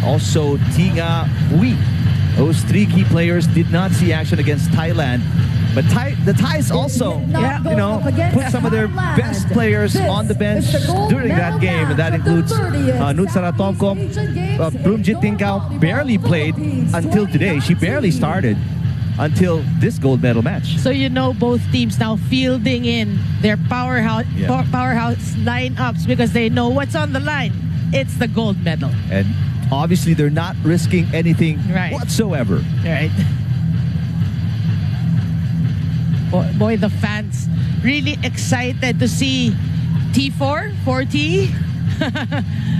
also Tinga Hui. Those three key players did not see action against Thailand. But the Thais also, put some of their best players on the bench during that game. And that includes Nutsaratovko. Plumjit Tingkao barely played until today. She barely started until this gold medal match. So both teams now fielding in their powerhouse lineups because they know what's on the line. It's the gold medal. And obviously they're not risking anything whatsoever. Right. Boy, the fans really excited to see T4, 4T.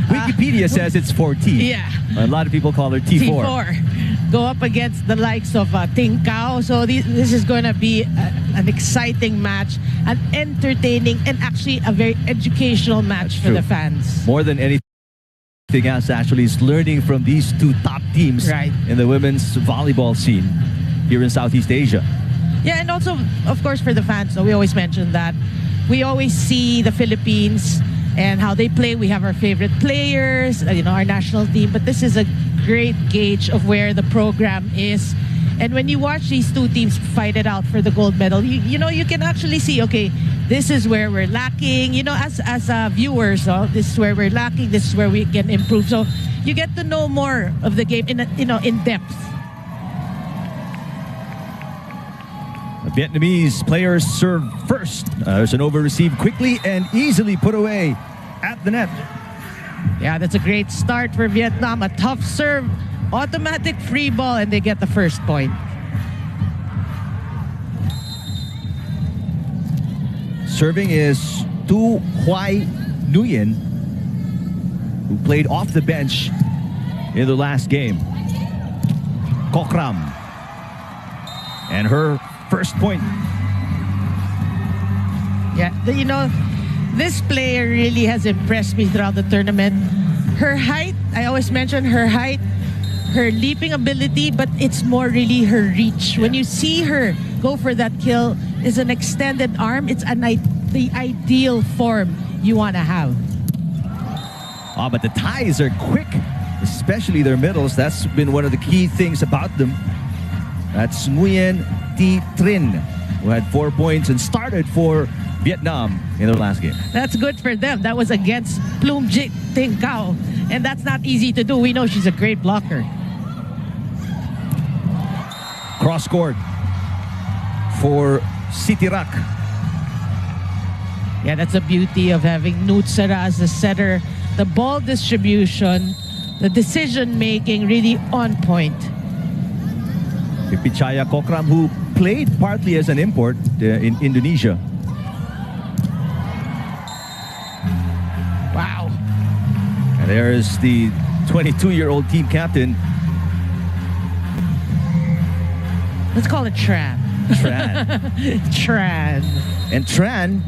Wikipedia says it's 4T. Yeah. A lot of people call her T4. T4. Go up against the likes of Tingkao. So this is going to be an exciting match, an entertaining, and actually a very educational match for the fans. More than anything else, actually, is learning from these two top teams in the women's volleyball scene here in Southeast Asia. Yeah, and also, of course, for the fans, we always mention that we always see the Philippines and how they play. We have our favorite players, our national team, but this is a great gauge of where the program is. And when you watch these two teams fight it out for the gold medal, you can actually see, okay, this is where we're lacking. As viewers, this is where we're lacking. This is where we can improve. So you get to know more of the game in depth. The Vietnamese players serve first. There's an over received quickly and easily put away at the net. Yeah, that's a great start for Vietnam. A tough serve, automatic free ball, and they get the first point. Serving is Tu Hoai Nguyen, who played off the bench in the last game. Kokram. And her first point. Yeah, this player really has impressed me throughout the tournament. Her height, I always mention her height, her leaping ability, but it's more really her reach. Yeah. When you see her go for that kill, it's an extended arm. It's the ideal form you want to have. But the Thais are quick, especially their middles. That's been one of the key things about them. That's Nguyen Thi Trinh, who had 4 points and started for Vietnam in their last game. That's good for them. That was against Plumjit Tingkao, and that's not easy to do. We know she's a great blocker. Cross court for Sitirak. Yeah, that's the beauty of having Nutsara as the setter. The ball distribution, the decision making, really on point. Pipichaya Kokram, who played partly as an import in Indonesia. Wow. And there's the 22-year-old team captain. Let's call it Tran. Tran. And Tran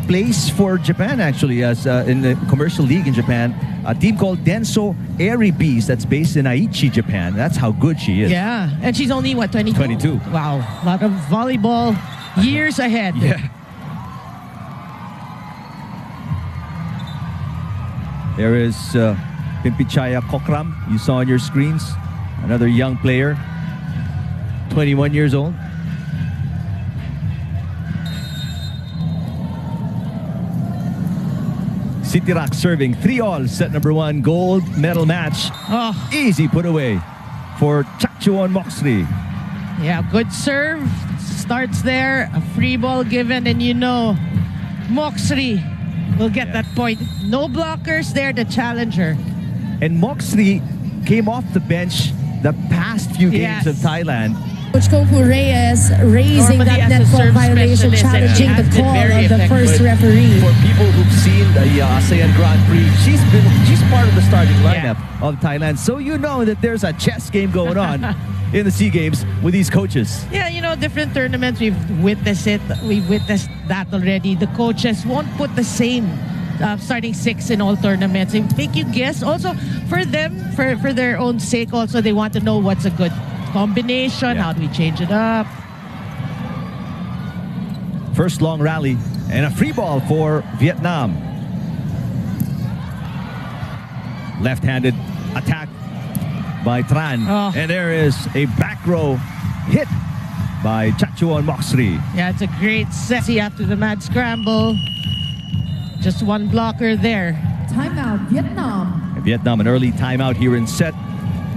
plays for Japan, actually, as in the commercial league in Japan. A team called Denso Airy Bees that's based in Aichi, Japan. That's how good she is. Yeah, and she's only, what, 22? 22. Wow, a lot of volleyball years ahead. Yeah. There is Pimpichaya Kokram, you saw on your screens. Another young player, 21 years old. Sitirak serving 3-all, set number 1, gold medal match. Easy put away for Chakchuon Moksri. Yeah, good serve. Starts there, a free ball given, and Moksri will get that point. No blockers there to challenge her. And Moksri came off the bench the past few games of Thailand. Coach Kofu Reyes raising that net ball violation, challenging the call of the first referee. For people who've seen the ASEAN Grand Prix, she's part of the starting lineup of Thailand. So that there's a chess game going on in the SEA Games with these coaches. Yeah, different tournaments, we've witnessed it. We've witnessed that already. The coaches won't put the same starting 6 in all tournaments. They make you guess. Also, for them, for their own sake, also, they want to know what's a good combination. How do we change it up? First long rally and a free ball for Vietnam. Left-handed attack by Tran. Oh. And there is a back row hit by Chachuan Moxley. Yeah, it's a great set. See, after the mad scramble, just one blocker there. Timeout, Vietnam. Vietnam, an early timeout here in set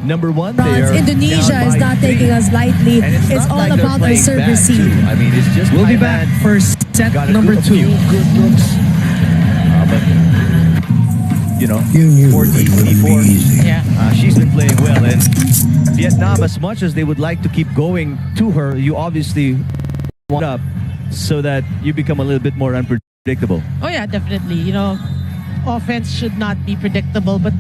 number 1. There, Indonesia is not taking us lightly. It's all like about our service too. I mean, it's just we'll be back for set number 2. Good looks. But, you know, 14-24. Yeah. She's been playing well. And Vietnam, as much as they would like to keep going to her, you obviously want up so that you become a little bit more unpredictable. Oh yeah, definitely. You know, offense should not be predictable, but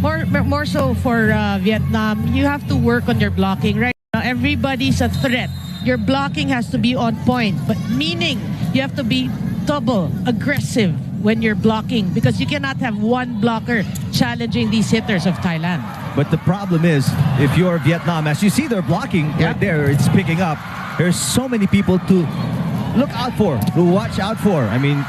more so for Vietnam, you have to work on your blocking. Right now, everybody's a threat. Your blocking has to be on point, but meaning you have to be double aggressive when you're blocking, because you cannot have one blocker challenging these hitters of Thailand. But the problem is, if you're Vietnam, as you see they're blocking right there, it's picking up. There's so many people to look out for, to watch out for. I mean,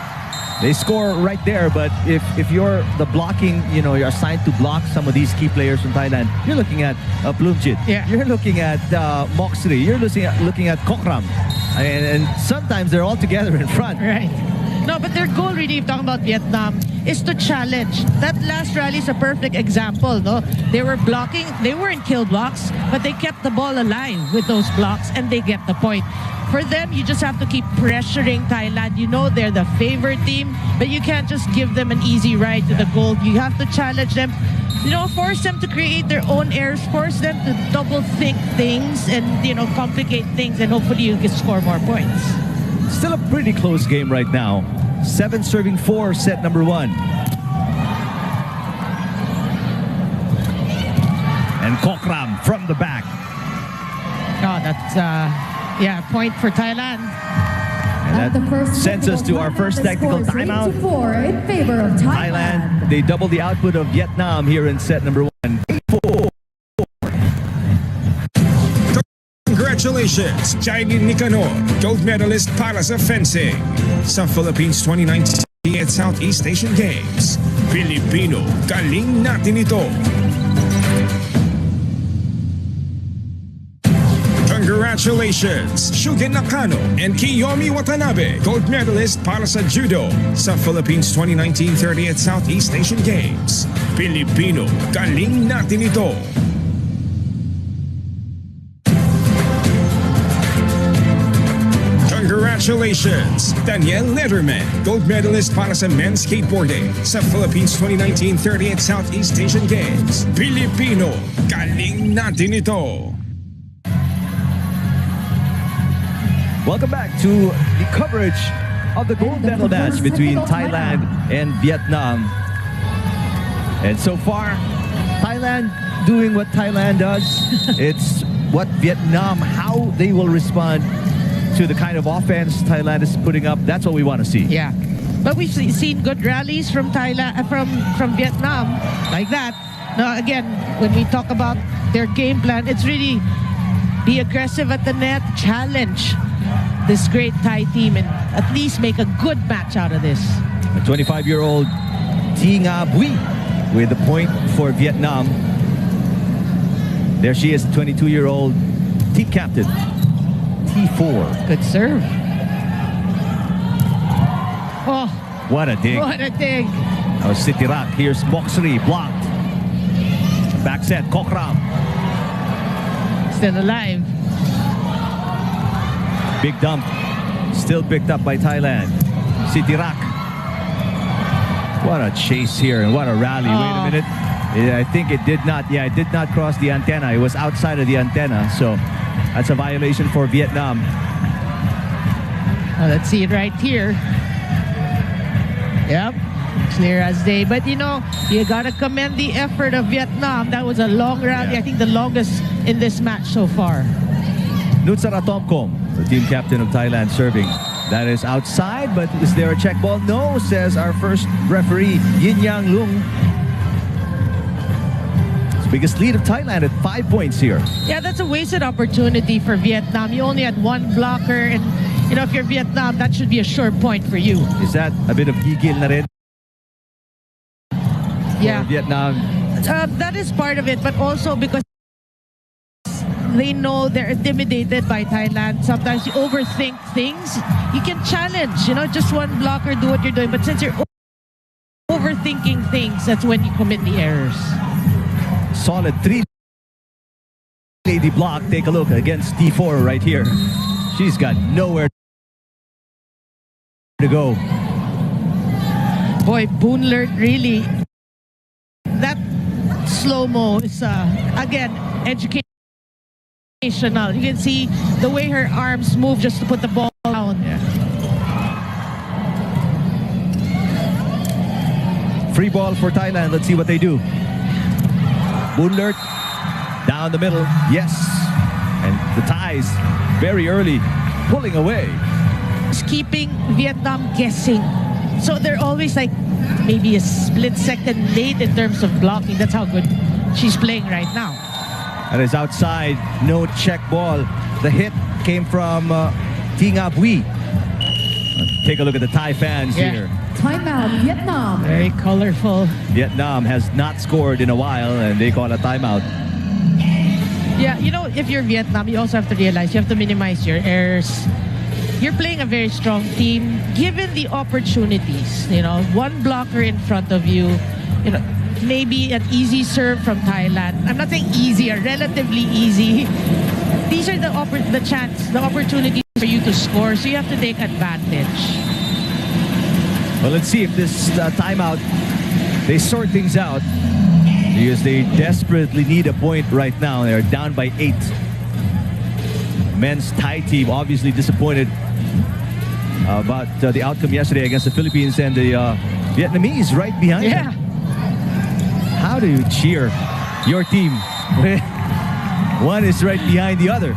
they score right there, but if you're the blocking, you know, you're assigned to block some of these key players from Thailand, you're looking at Plumjit, you're looking at Moxley, you're looking at Kokram, and sometimes they're all together in front. Right. No, but their goal really, if talking about Vietnam, is to challenge. That last rally is a perfect example, no? They were blocking, they weren't kill blocks, but they kept the ball alive with those blocks, and they get the point. For them, you just have to keep pressuring Thailand. You know they're the favorite team, but you can't just give them an easy ride to the goal. You have to challenge them, you know, force them to create their own errors, force them to double think things and, you know, complicate things, and hopefully you can score more points. Still a pretty close game right now. 7-4, set number 1. And Kokram from the back. Oh, that's, yeah, point for Thailand. And that sends us to our first technical timeout. 8-4 in favor of Thailand. They double the output of Vietnam here in set number 1. 4. Congratulations, Jailin Nicanor, gold medalist para sa fencing sa Philippines 2019 at Southeast Asian Games. Pilipino, galing natin ito. Congratulations, Shugen Nakano and Kiyomi Watanabe, gold medalist para sa Judo sa Philippines 2019 30th Southeast Asian Games. Pilipino, galing natin ito. Congratulations, Daniel Letterman, gold medalist para sa men's skateboarding sa Philippines 2019 30th Southeast Asian Games. Pilipino, galing natin ito. Welcome back to the coverage of the gold medal match between Thailand and Vietnam. And so far, Thailand doing what Thailand does. It's what Vietnam, how they will respond to the kind of offense Thailand is putting up. That's what we want to see. Yeah. But we've seen good rallies from Thailand, from Vietnam, like that. Now, again, when we talk about their game plan, it's really be aggressive at the net, challenge this great Thai team, and at least make a good match out of this. A 25-year-old Thi Nga Bui with the point for Vietnam. There she is, 22-year-old team captain, T4. Good serve. Oh, what a dig. what a dig. That was City Rock. Here's Moxley, blocked. Back set, Kokram. Still alive. Big dump. Still picked up by Thailand. City Rock. What a chase here and what a rally. Wait a minute. I think it did not. Yeah, it did not cross the antenna. It was outside of the antenna. So that's a violation for Vietnam. Oh, let's see it right here. Yep. Clear as day. But you know, you gotta commend the effort of Vietnam. That was a long rally. Yeah. I think the longest in this match so far. Nutsara Tomkom, the team captain of Thailand, serving. That is outside, but is there a check ball? No, says our first referee, Yin Yang Lung. It's the biggest lead of Thailand at 5 points here. Yeah, that's a wasted opportunity for Vietnam. You only had one blocker, and you know, if you're Vietnam, that should be a sure point for you. Is that a bit of gigil na rin? Yeah. For Vietnam. That is part of it, but also because they know they're intimidated by Thailand. Sometimes you overthink things. You can challenge, just one blocker, do what you're doing. But since you're overthinking things, that's when you commit the errors. Solid 3-lady block. Take a look against T4 right here. She's got nowhere to go. Boy, Boonlert really, that slow-mo is, again, educational. You can see the way her arms move just to put the ball down. Yeah. Free ball for Thailand. Let's see what they do. Boonlert down the middle. Yes. And the Thais very early pulling away. It's keeping Vietnam guessing. So they're always like maybe a split second late in terms of blocking. That's how good she's playing right now. That is outside. No check ball. The hit came from Tinga Bui. Take a look at the Thai fans here. Timeout, Vietnam. Very colorful. Vietnam has not scored in a while and they call a timeout. Yeah, if you're Vietnam, you also have to realize you have to minimize your errors. You're playing a very strong team. Given the opportunities, one blocker in front of you, maybe an easy serve from Thailand. I'm not saying easy, relatively easy. These are the opportunities for you to score, so you have to take advantage. Well, let's see if this timeout, they sort things out because they desperately need a point right now. They're down by 8. Men's Thai team obviously disappointed about the outcome yesterday against the Philippines and the Vietnamese right behind them. How do you cheer your team when one is right behind the other?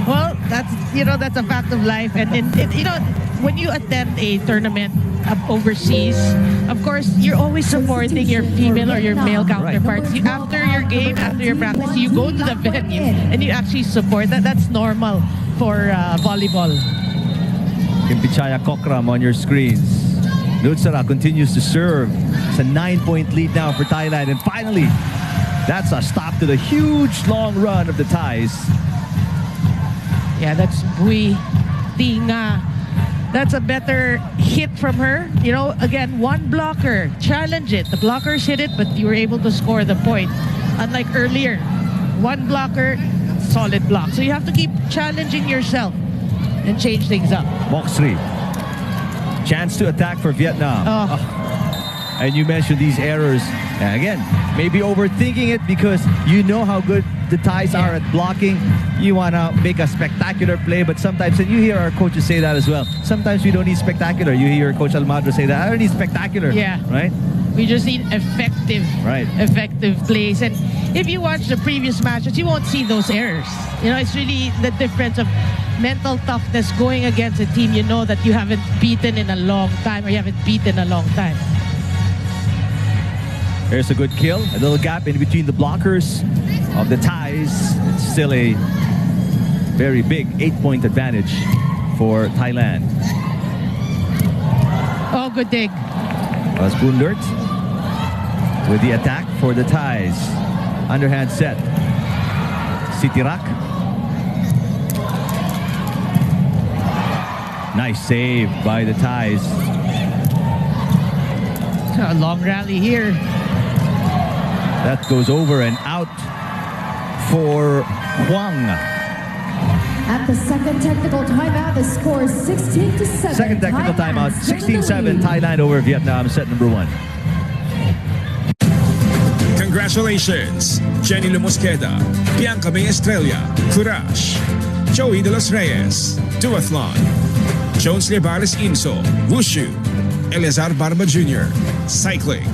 Well, that's a fact of life. And when you attend a tournament overseas, of course, you're always supporting your female or your male counterparts. Right. After your game, after your practice, you go to the venue and you actually support that. That's normal for volleyball. Kimpichaya Kokram on your screens. Nutsara continues to serve. It's a 9-point lead now for Thailand. And finally, that's a stop to the huge long run of the Thais. Yeah, that's Bui Tinga. That's a better hit from her. Again, one blocker. Challenge it. The blockers hit it, but you were able to score the point. Unlike earlier, one blocker, solid block. So you have to keep challenging yourself and change things up. Box 3. Chance to attack for Vietnam. And you mentioned these errors. And again, maybe overthinking it because you know how good the Thais are at blocking. You want to make a spectacular play, but sometimes, and you hear our coaches say that as well, sometimes we don't need spectacular. You hear Coach Almagro say that, I don't need spectacular. Yeah. Right? We just need effective plays. And if you watch the previous matches, you won't see those errors. It's really the difference of mental toughness going against a team you know that you haven't beaten in a long time or you haven't beaten a long time. There's a good kill. A little gap in between the blockers of the Thais. It's still a very big 8-point advantage for Thailand. Oh, good dig. Was Boonlert with the attack for the Thais. Underhand set. Sitirak. Nice save by the Thais. A long rally here. That goes over and out for Huang. At the second technical timeout, the score is 16-7. Second technical timeout, 16-7, Thailand over Vietnam, set number 1. Congratulations, Jenny Lumosqueda, Bianca May Estrella, Courage, Joey De Los Reyes, Duathlon, Jones Lebares Inso, Wushu, Eleazar Barba Jr., Cycling,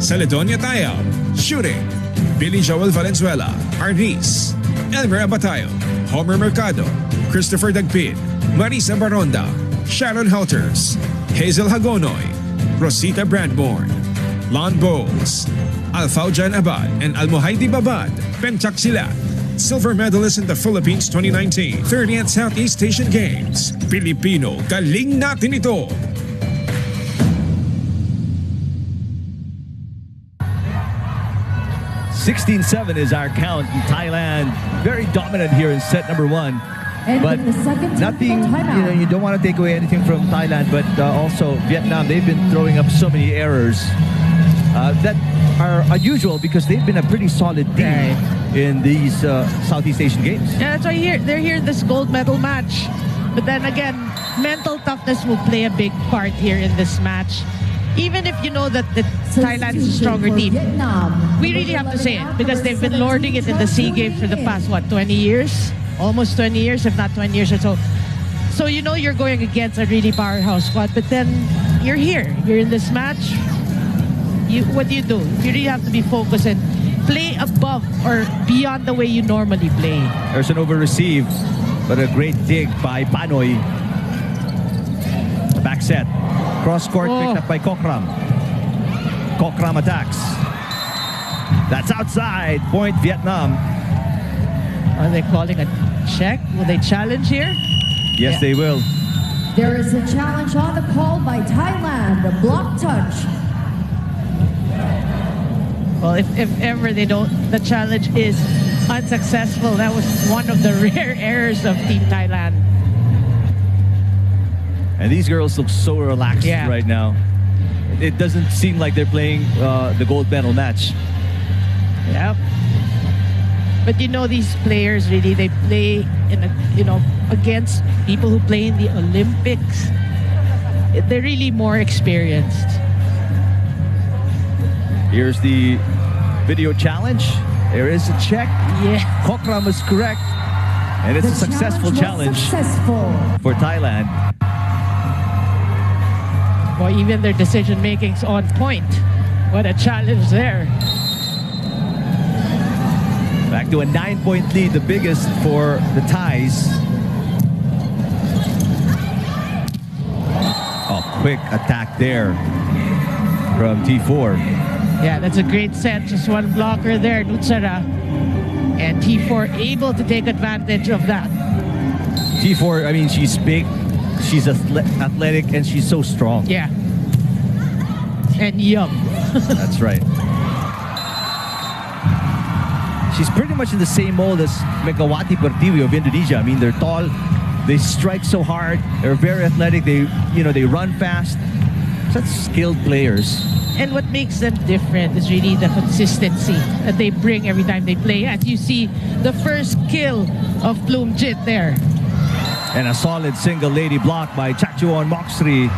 Celedonia Tayab, Shooting, Billy Joel Valenzuela, Arnis, Elmer Abatayo, Homer Mercado, Christopher Dagpin, Marisa Baronda, Sharon Helters, Hazel Hagonoy, Rosita Bradborn, Lon Bowles, Alfaujan Abad, and Almohaidi Babad, Pentak Silat, silver medalist in the Philippines 2019 30th Southeast Asian Games. Pilipino, galing natin ito! 16-7 is our count. Thailand very dominant here in set number 1. And But in the second nothing, timeout. you don't want to take away anything from Thailand, but also Vietnam, they've been throwing up so many errors that are unusual because they've been a pretty solid team in these Southeast Asian Games. Yeah, that's why they're here in this gold medal match. But then again, mental toughness will play a big part here in this match. Even if you know that Thailand is a stronger team, we really have to say it because they've been lording it in the SEA Games for the past, 20 years? Almost 20 years, if not 20 years or so. So you know you're going against a really powerhouse squad, but then you're here. You're in this match. What do? You really have to be focused and play above or beyond the way you normally play. There's an over-receive, but a great dig by Panoy. The back set. Cross-court picked up by Kokram. Kokram attacks. That's outside. Point Vietnam. Are they calling a check? Will they challenge here? Yes, they will. There is a challenge on the call by Thailand, a block touch. Well, if ever the challenge is unsuccessful, that was one of the rare errors of Team Thailand. And these girls look so relaxed right now. It doesn't seem like they're playing the gold medal match. Yep. But these players really, they play against people who play in the Olympics. They're really more experienced. Here's the video challenge. There is a check. Yeah. Kokram is correct. And it's a successful challenge for Thailand. Well, even their decision making's on point. What a challenge there. Back to a 9-point lead, the biggest for the Thais. Oh, quick attack there from T4. Yeah, that's a great set. Just one blocker there, Nutsara. And T4 able to take advantage of that. T4, I mean, she's big, she's athletic, and she's so strong. Yeah. And young. That's right. She's pretty much in the same mold as Megawati Pertiwi of Indonesia. I mean, they're tall, they strike so hard, they're very athletic, they run fast. Such skilled players. And what makes them different is really the consistency that they bring every time they play. As you see, the first kill of Plumjit there. And a solid single lady block by Chachuan Moxri.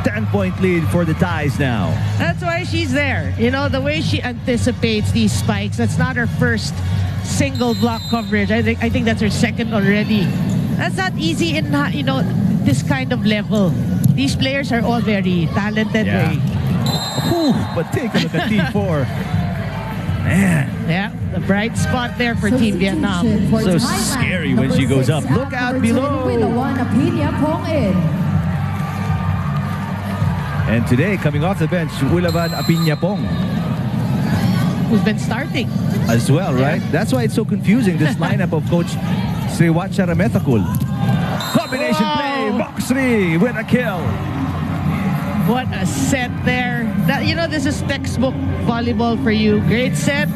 10-point lead for the Thais now. That's why she's there. The way she anticipates these spikes, that's not her first single block coverage. I think that's her second already. That's not easy in, this kind of level. These players are all very talented. Yeah. But take a look at T4. Man. Yeah, the bright spot there for Team Vietnam. So scary when she goes up. Look out below. And today, coming off the bench, Ulavan Apiñapong. Who's been starting. As well, right? That's why it's so confusing, this lineup of Coach Sriwacha Ramethakul. Combination play, Moxri with a kill. What a set there. This is textbook volleyball for you. Great set,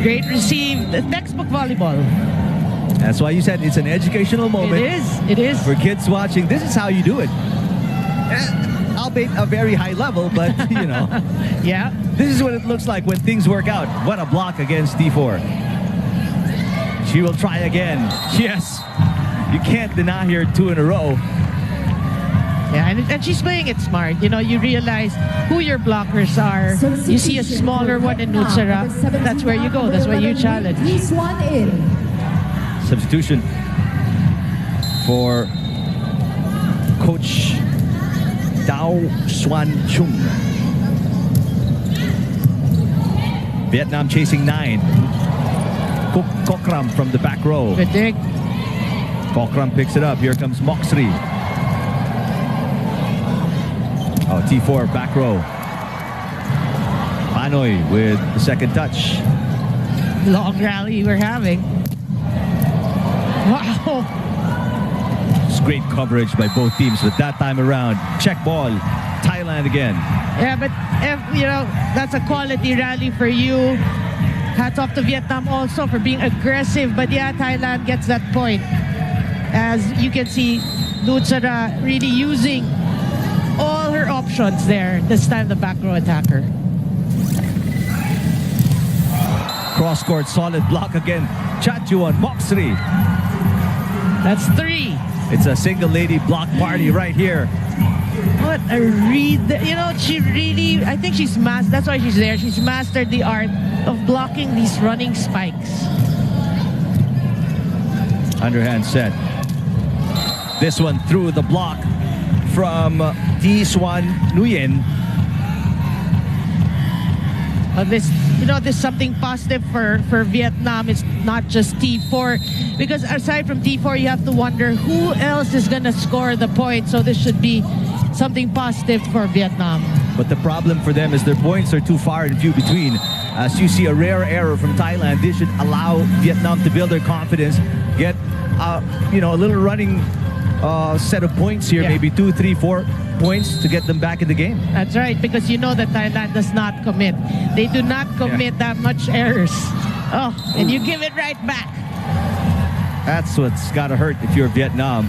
great receive. The textbook volleyball. That's why you said it's an educational moment. It is. For kids watching, this is how you do it. Albeit a very high level, but, Yeah. This is what it looks like when things work out. What a block against T4. She will try again. Yes. You can't deny her 2 in a row. Yeah, and she's playing it smart. You realize who your blockers are. You see a smaller one in Nutsara. That's where you go. That's where you challenge. Substitution for Coach Dao Xuan Chung. Vietnam chasing 9. Kokram from the back row. Good dig. Kokram picks it up. Here comes Moxri. Oh, T4 back row. Panoy with the second touch. Long rally we're having. Wow. It's great coverage by both teams, but that time around, check ball, Thailand again. Yeah, but that's a quality rally for you. hats off to Vietnam also for being aggressive. But yeah, Thailand gets that point. As you can see, Lutsara really using all her options there. This time the back row attacker. Cross-court solid block again. Chachuan Moxley. That's 3. It's a single lady block party right here. What a read. You know, she really, I think she's mastered, that's why she's there. She's mastered the art of blocking these running spikes. Underhand set. This one through the block from T-Swan Nguyen. This, you know, this is something positive for Vietnam. It's not just T4, because aside from T4, you have to wonder who else is going to score the point. So this should be something positive for Vietnam. But the problem for them is their points are too far and few between. As you see a rare error from Thailand, this should allow Vietnam to build their confidence, get you know, a little running set of points here, maybe 2, 3, 4 points to get them back in the game. That's right, because you know that Thailand does not commit. They do not commit that much errors. Oh, and you give it right back. That's what's got to hurt if you're Vietnam.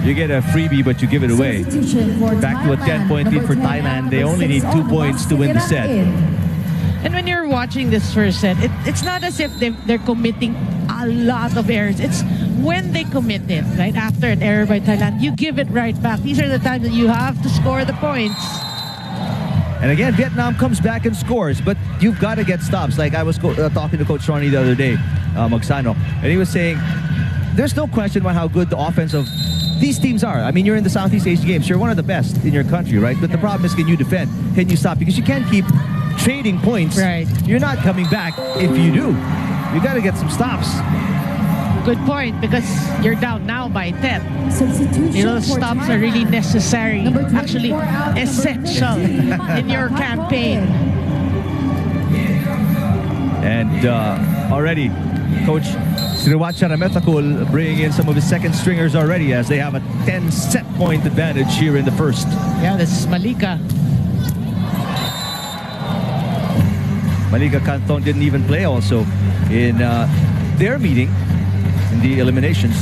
You get a freebie, but you give it away. Back to a 10-point lead for Thailand. They only need 2 points to win the set. And when you're watching this first set, it's not as if they're committing a lot of errors. It's when they commit it, right after an error by Thailand, you give it right back. These are the times that you have to score the points. And again, Vietnam comes back and scores, but you've got to get stops. Like I was talking to Coach Ronnie the other day, Magsano, and he was saying, there's no question about how good the offense of these teams are. I mean, you're in the Southeast Asian Games. You're one of the best in your country, right? But the problem is, can you defend? Can you stop? Because you can't keep trading points. Right. You're not coming back if you do. You got to get some stops. Good point, because you're down now by 10. You know, stops are really necessary, actually essential in your campaign. And already, Coach Sriwacha Rametakul bringing in some of his second stringers already, as they have a 10-set point advantage here in the first. Yeah, this is Malika. Malika Canton didn't even play also in their meeting in the eliminations.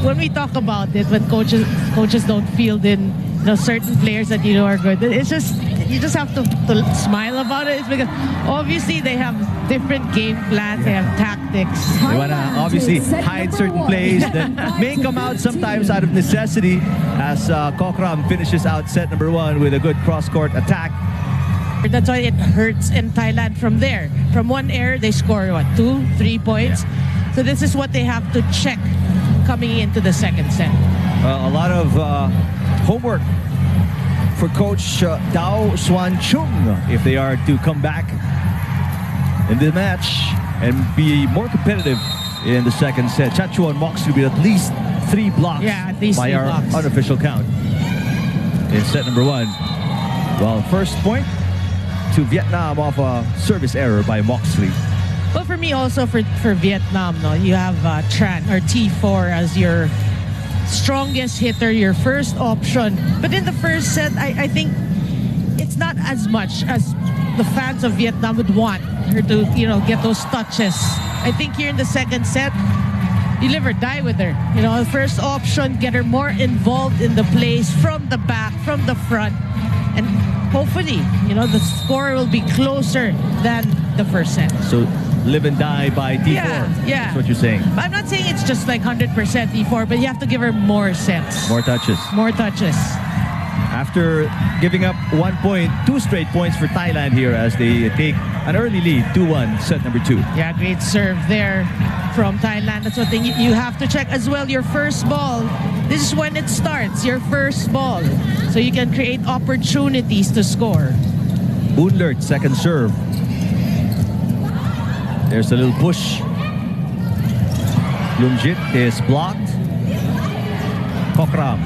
When we talk about it, when coaches don't field in, you know, certain players that you know are good, it's just, you just have to smile about it. It's because obviously they have different game plans, they have tactics. They want to obviously hide certain plays that may come out sometimes out of necessity, as Kokram finishes out set number 1 with a good cross-court attack. That's why it hurts in Thailand from there. From one error, they score, what, 2, 3 points? Yeah. So this is what they have to check coming into the second set. A lot of homework for Coach Dao Swan Chung if they are to come back in the match and be more competitive in the second set. Chachuan Moxley with at least 3 blocks, at least by 3 our blocks. unofficial count in set number 1. Well, first point to Vietnam off a service error by Moxley. Well, for me also, for Vietnam, no, you have Tran or T4 as your strongest hitter, your first option. But in the first set, I think it's not as much as the fans of Vietnam would want her to, you know, get those touches. I think here in the second set, you live or die with her. You know, the first option, get her more involved in the plays from the back, from the front, and hopefully, you know, the score will be closer than the first set. So live and die by T4. Yeah. That's what you're saying. I'm not saying it's just like 100% T4, but you have to give her more sets. More touches. More touches. After giving up 1 point, 2 straight points for Thailand here as they take an early lead, 2-1, set number 2. Yeah, great serve there from Thailand. That's one thing you have to check as well. Your first ball, this is when it starts, your first ball. So you can create opportunities to score. Boonlert, second serve. There's a little push. Lumjit is blocked. Kokram.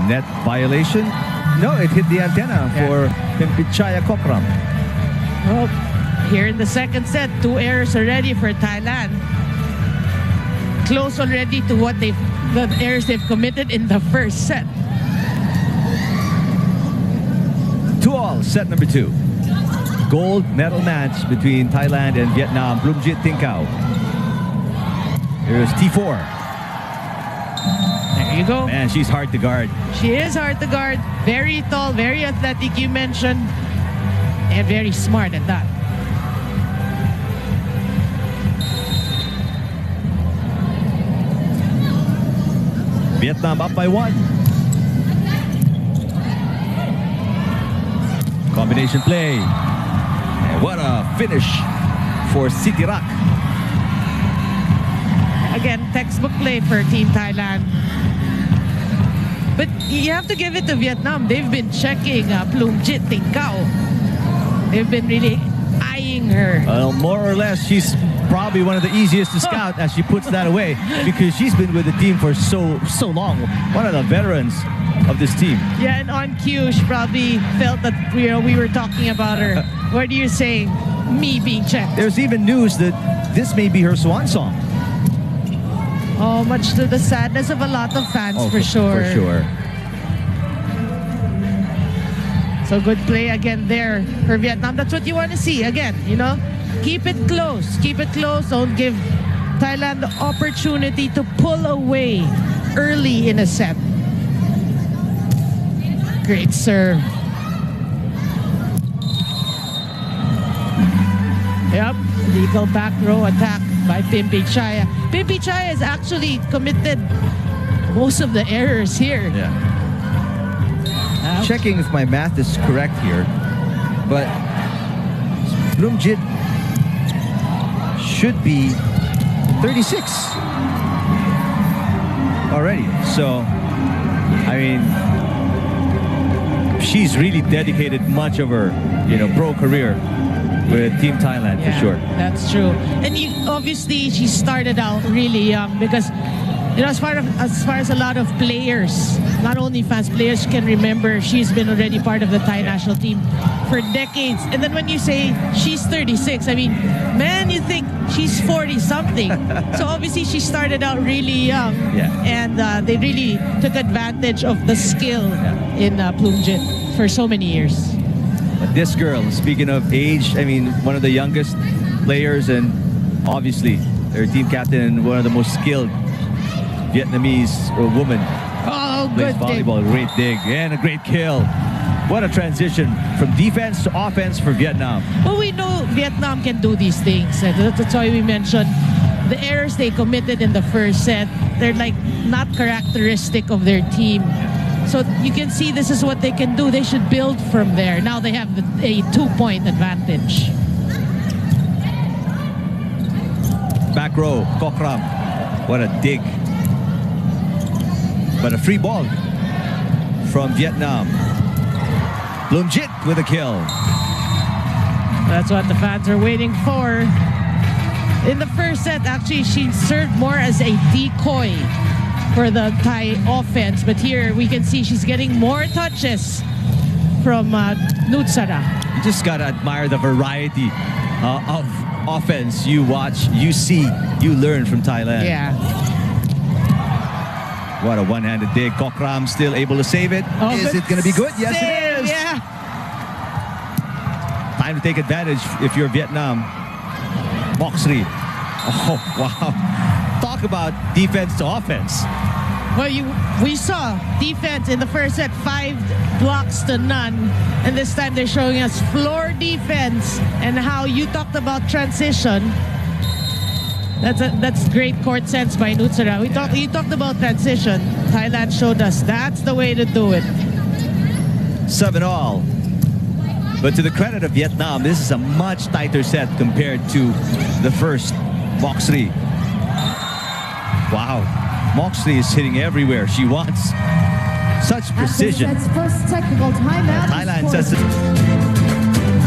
Net violation. No, it hit the antenna for Pimpichaya Kokram. Well, here in the second set, 2 errors already for Thailand. Close already to what the errors they've committed in the first set. 2-all. all, set number 2. Gold medal match between Thailand and Vietnam. Bloomjit Tinkau. Here's T4. There you go. Man, she's hard to guard. She is hard to guard. Very tall, very athletic, you mentioned. And very smart at that. Vietnam up by 1. Combination play. And what a finish for Sitirak. Again, textbook play for Team Thailand. But you have to give it to Vietnam. They've been checking Bloomjit Tinkau. They've been really eyeing her. Well, more or less, she's probably one of the easiest to scout as she puts that away because she's been with the team for so long. One of the veterans of this team. Yeah, and on cue, she probably felt that we were talking about her. What are you saying? Me being checked. There's even news that this may be her swan song. Oh, much to the sadness of a lot of fans, for sure. For sure. So good play again there for Vietnam. That's what you want to see. Again, keep it close. Keep it close. Don't give Thailand the opportunity to pull away early in a set. Great serve. Yep, legal back row attack by Pimpi Chaya. Pimpi Chaya has actually committed most of the errors here. Yeah. Checking if my math is correct here, but Bloomjit should be 36 already. So, I mean, she's really dedicated much of her, pro career with Team Thailand for sure. That's true. And obviously she started out really young because as far as a lot of players, not only fans, players can remember, she's been already part of the Thai national team for decades. And then when you say she's 36, I mean, man, you think she's 40-something. So obviously she started out really young. Yeah. And they really took advantage of the skill in Bloomjit for so many years. But this girl, speaking of age, I mean, one of the youngest players and obviously their team captain and one of the most skilled Vietnamese woman. Oh, plays good volleyball. dig. Great dig and a great kill. What a transition from defense to offense for Vietnam. Well, we know Vietnam can do these things. That's why we mentioned the errors they committed in the first set. They're like not characteristic of their team. So you can see this is what they can do. They should build from there. Now they have a 2-point advantage. Back row, Kokram. What a dig. But a free ball from Vietnam. Bloomjit with a kill. That's what the fans are waiting for. In the first set, actually, she served more as a decoy for the Thai offense. But here we can see she's getting more touches from Nutsara. You just gotta admire the variety of offense you watch, you see, you learn from Thailand. Yeah. What a one-handed dig. Kokram still able to save it. Is it gonna be good? Yes, it is. Yeah. Time to take advantage if you're Vietnam. Moxley. Oh, wow. Talk about defense to offense. Well, we saw defense in the first set, 5 blocks to none. And this time they're showing us floor defense and how you talked about transition. That's great court sense by Nutsara. You talked about transition. Thailand showed us that's the way to do it. 7-all. But to the credit of Vietnam, this is a much tighter set compared to the first. Moxley. Wow. Moxley is hitting everywhere she wants. Such precision. First technical timeout. Thailand says it.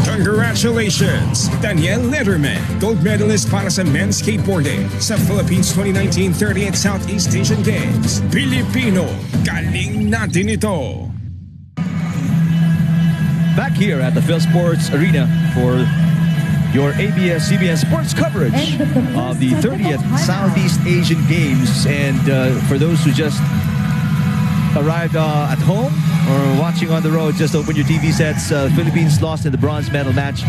Congratulations, Daniel Letterman, gold medalist para sa men's skateboarding sa Philippines 2019 30th Southeast Asian Games. Pilipino, galing natin ito. Back here at the Phil Sports Arena for your ABS-CBN sports coverage of the 30th Southeast Asian Games. And for those who just arrived at home or watching on the road, just open your TV sets. Philippines lost in the bronze medal match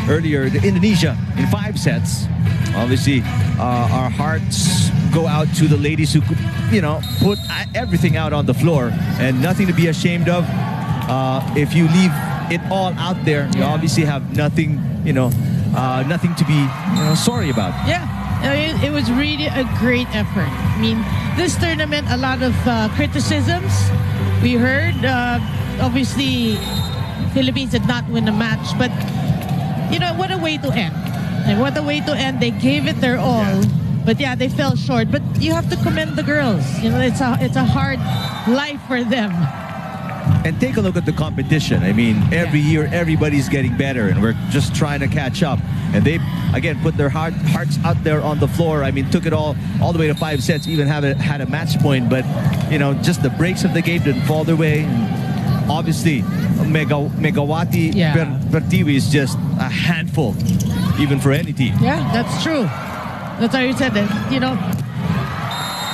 earlier to Indonesia in 5 sets. Obviously, our hearts go out to the ladies who, put everything out on the floor, and nothing to be ashamed of. If you leave it all out there, you obviously have nothing, nothing to be sorry about. Yeah, it was really a great effort. I mean, this tournament, a lot of criticisms we heard. Obviously, Philippines did not win the match, but what a way to end. And what a way to end. They gave it their all. Yeah. But yeah, they fell short. But you have to commend the girls. It's a hard life for them. And take a look at the competition. I mean, every year everybody's getting better, and we're just trying to catch up. And they, again, put their hearts out there on the floor. I mean, took it all the way to 5 sets, even had a match point. But, just the breaks of the game didn't fall their way. And obviously, Megawati Pertiwi is just a handful, even for any team. Yeah, that's true. That's how you said it.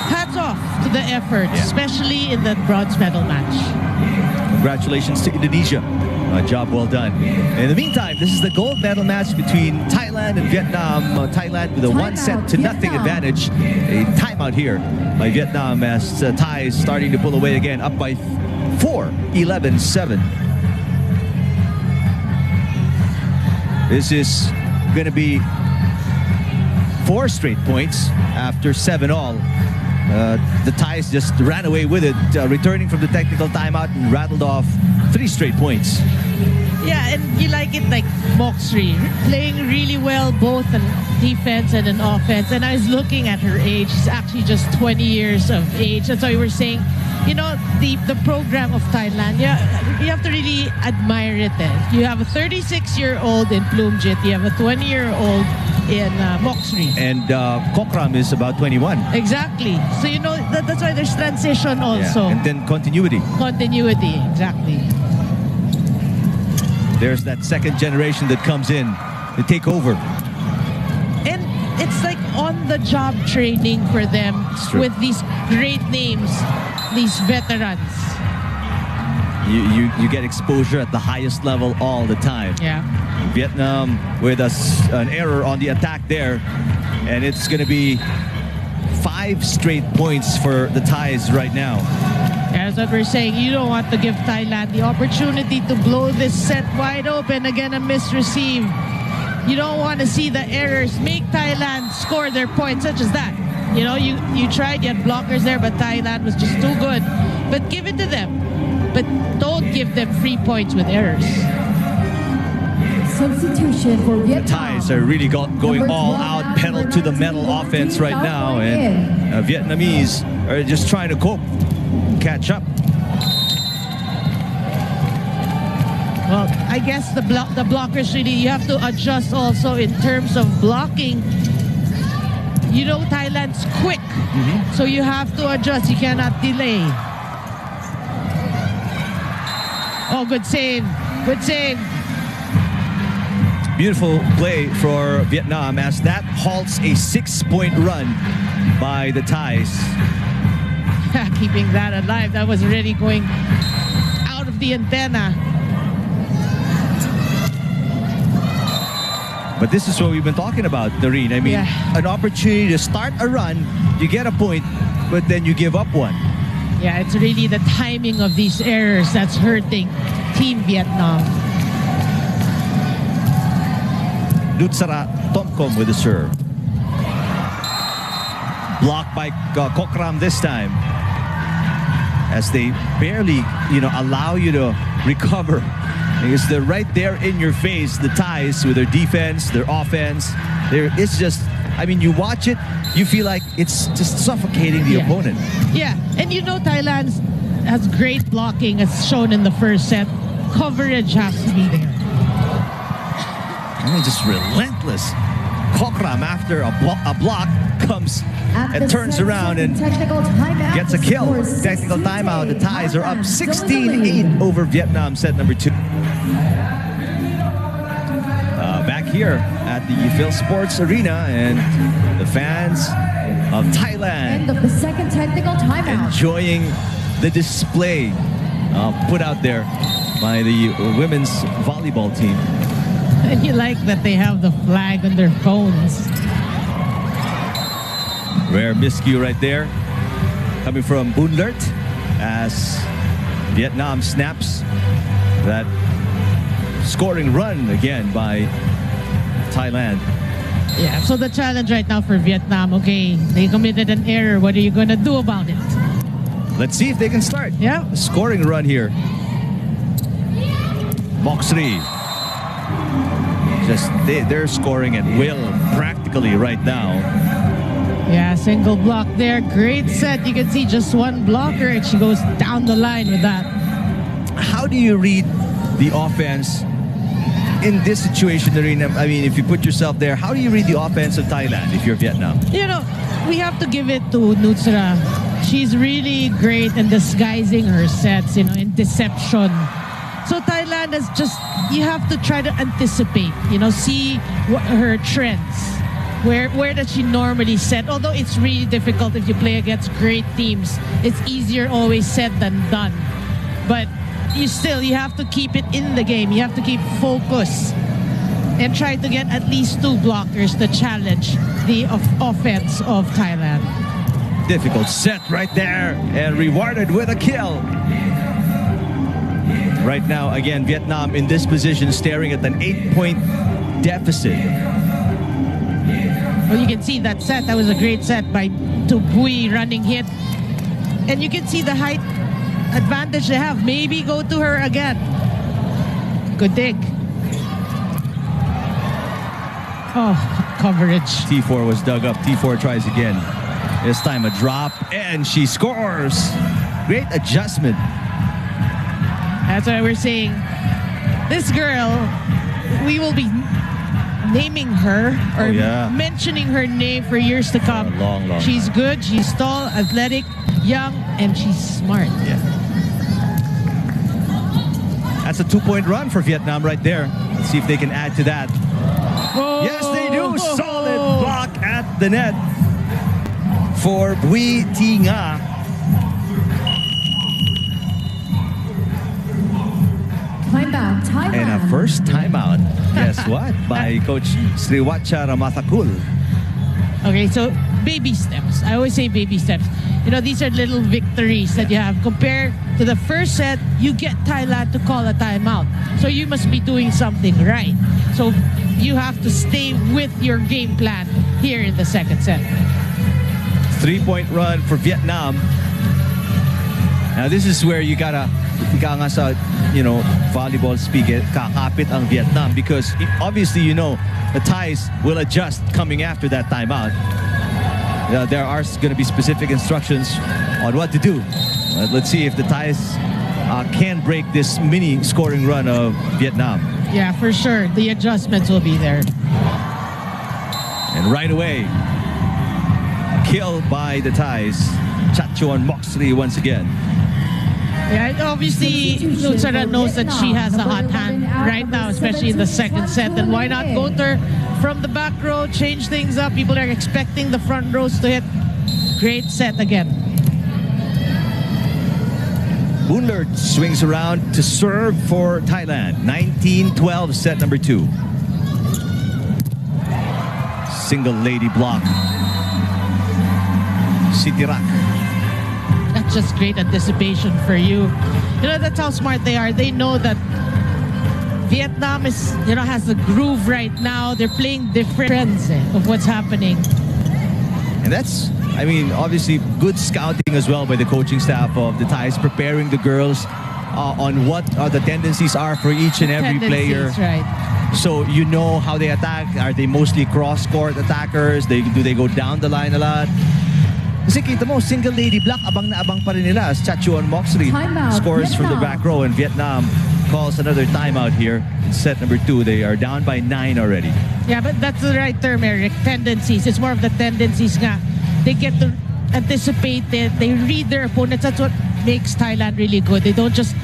Hats off to the effort, especially in the bronze medal match. Congratulations to Indonesia. Job well done. In the meantime, this is the gold medal match between Thailand and Vietnam. Thailand with a 1-0 advantage. A timeout here by Vietnam as Thai is starting to pull away again, up by 4, 11-7. This is going to be 4 straight points after 7-all. The Thais just ran away with it, returning from the technical timeout and rattled off 3 straight points. Yeah, and you like it like Moxrey, playing really well both in defense and in offense. And I was looking at her age. She's actually just 20 years of age. That's why we were saying, the program of Thailand, you have to really admire it. You have a 36-year-old in Plumjit. You have a 20-year-old in Moxrey. And Kokram is about 21. Exactly. So, that's why there's transition also. Yeah. And then continuity. Continuity, exactly. There's that second generation that comes in to take over. And it's like on-the-job training for them with these great names, these veterans. You get exposure at the highest level all the time. Yeah. Vietnam with an error on the attack there, and it's going to be 5 straight points for the Thais right now. That's what we're saying. You don't want to give Thailand the opportunity to blow this set wide open. Again, a misreceive. You don't want to see the errors make Thailand score their points, such as that. You tried, you had blockers there, but Thailand was just too good. But give it to them. But don't give them free points with errors. Substitution for Vietnam. The Thais are really going all out, pedal to the metal offense right now, and Vietnamese are just trying to cope, catch up. Well, I guess the blockers really, you have to adjust also in terms of blocking. Thailand's quick, so you have to adjust. You cannot delay. Oh, good save. Good save. Beautiful play for Vietnam as that halts a 6-point run by the Thais. Keeping that alive. That was already going out of the antenna. But this is what we've been talking about, Doreen. I mean, an opportunity to start a run, you get a point, but then you give up one. Yeah, it's really the timing of these errors that's hurting Team Vietnam. Nutsara Tomkom with the serve. Blocked by Kokram this time. As they barely, allow you to recover. Because they're right there in your face, the Thais, with their defense, their offense. It's just, you watch it, you feel like it's just suffocating the opponent. Yeah, and Thailand has great blocking as shown in the first set. Coverage has to be there. Just relentless. Kokram, after a block, comes and turns around and gets a kill. Technical timeout. The Thais are up 16-8 over Vietnam, set number 2. Back here at the Phil Sports Arena, and the fans of Thailand end of the second technical timeout, enjoying the display put out there by the women's volleyball team. And you like that they have the flag on their phones. Rare miscue right there. Coming from Boonlert as Vietnam snaps that scoring run again by Thailand. Yeah, so the challenge right now for Vietnam, okay, they committed an error. What are you going to do about it? Let's see if they can start. Yeah. A scoring run here. Moxley. Just they're scoring at will practically right now. Yeah, single block there. Great set. You can see just one blocker and she goes down the line with that. How do you read the offense in this situation, Narina? I mean, if you put yourself there, how do you read the offense of Thailand if you're Vietnam? You know, we have to give it to Nutsra. She's really great in disguising her sets, in deception. So Thailand is just, you have to try to anticipate, see what her trends. Where does she normally set? Although it's really difficult if you play against great teams. It's easier always said than done. But you have to keep it in the game. You have to keep focus and try to get at least 2 blockers to challenge the offense of Thailand. Difficult set right there and rewarded with a kill. Right now, again, Vietnam in this position staring at an 8-point deficit. Well, you can see that set. That was a great set by Bui running hit. And you can see the height advantage they have. Maybe go to her again. Good dig. Oh, coverage. T4 was dug up. T4 tries again. This time a drop, and she scores. Great adjustment. That's why we're saying this girl, we will be naming her or mentioning her name for years to come. Long. She's good, she's tall, athletic, young, and she's smart. Yeah. That's a 2-point run for Vietnam right there. Let's see if they can add to that. Oh, Yes, they do. Solid block at the net for Bui Thi Nga. Timeout. And a first timeout. Guess what? By Coach Sriwacha Ramathakul. Okay, so baby steps. I always say baby steps. These are little victories that you have. Compared to the first set, you get Thailand to call a timeout. So you must be doing something right. So you have to stay with your game plan here in the second set. 3-point run for Vietnam. Now this is where you gotta nga sa, volleyball speak, kakapit ang Vietnam, because obviously the Thais will adjust coming after that timeout. There are going to be specific instructions on what to do. Let's see if the Thais can break this mini scoring run of Vietnam. Yeah, for sure. The adjustments will be there. And right away, kill by the Thais. Chachuan Moxley once again. Yeah, obviously, Nutsara knows that she has a hot hand right now, especially in the second set. And why not go to her from the back row, change things up? People are expecting the front rows to hit. Great set again. Boonlert swings around to serve for Thailand. 19-12, set number 2. Single lady block. Sitirak. That's just great anticipation for you. That's how smart they are. They know that Vietnam is, has the groove right now. They're playing different trends of what's happening. And that's, obviously good scouting as well by the coaching staff of the Thais, preparing the girls on what the tendencies are for each and every player. Right. So how they attack. Are they mostly cross-court attackers? Do they go down the line a lot? Kasi kita mo, single lady block, abang na abang pa rin nila as Chachuan Moxley scores from the back row, and Vietnam calls another timeout here. In set number 2, they are down by 9 already. Yeah, but that's the right term, Eric. Tendencies. It's more of the tendencies nga. They get to anticipate it. They read their opponents. That's what makes Thailand really good. They don't just,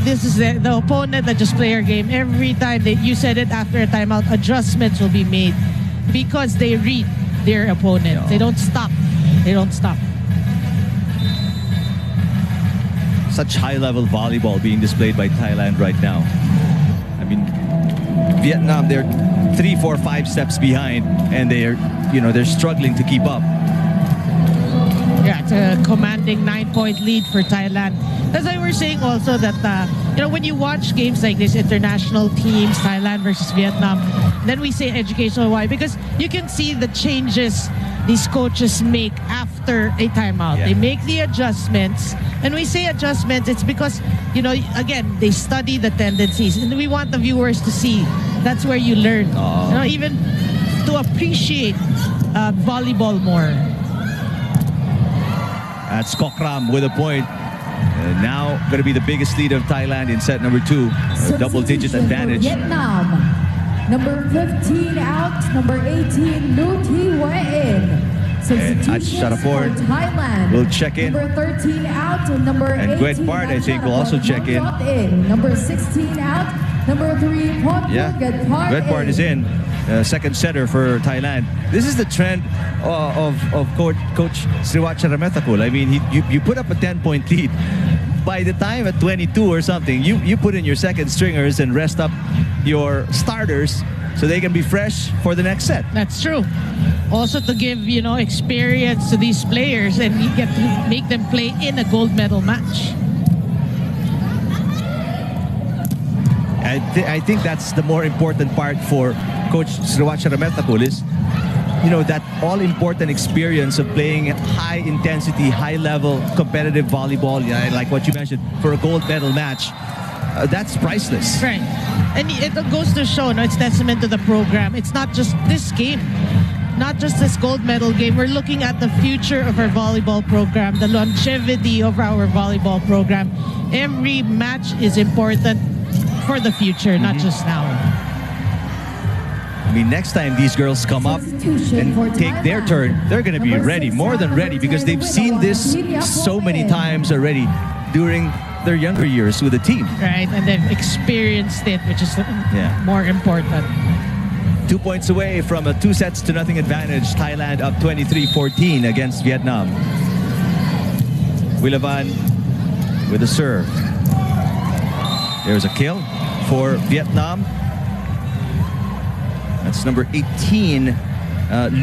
this is the opponent that just play our game. Every time, you said it after a timeout, adjustments will be made because they read their opponent. They don't stop. They don't stop. such high-level volleyball being displayed by Thailand right now. I mean, Vietnam, they're 3, 4, 5 steps behind, and they're struggling to keep up. Yeah, it's a commanding 9-point lead for Thailand. That's why we're saying also that, when you watch games like this, international teams, Thailand versus Vietnam, then we say educational. Why? Because you can see the changes these coaches make after a timeout. Yeah. They make the adjustments. And we say adjustments, it's because, again, they study the tendencies. And we want the viewers to see. That's where you learn. Even to appreciate volleyball more. That's Kokram with a point. Now going to be the biggest lead of Thailand in set number 2. A double-digit advantage. Vietnam. Number 15 out. Number 18, Lu Thi in. And Ach Sharaport Thailand will check in. Number 13 out. Number 18, And Gwet Bart, I think, will also check in. Number 16 out. Number 3, Gwet Bart is in. Second setter for Thailand. This is the trend of Coach Sriwacha Rametakul. I mean, you put up a 10-point lead. By the time at 22 or something, you put in your second stringers and rest up your starters so they can be fresh for the next set. That's true. Also to give, experience to these players, and you get to make them play in a gold medal match. I think that's the more important part for Coach Sriwacha Rametakul is, that all-important experience of playing high-intensity, high-level competitive volleyball, like what you mentioned, for a gold medal match. That's priceless. Right. And it goes to show, it's testament to the program. It's not just this game, not just this gold medal game. We're looking at the future of our volleyball program, the longevity of our volleyball program. Every match is important for the future, not just now. I mean, next time these girls come up and take their turn, they're going to be ready, more than ready, because they've seen this so many times already during their younger years with the team. Right, and they've experienced it, which is more important. 2 points away from a 2-0 advantage. Thailand up 23-14 against Vietnam. Wilavan with a serve. There's a kill for Vietnam. That's number 18,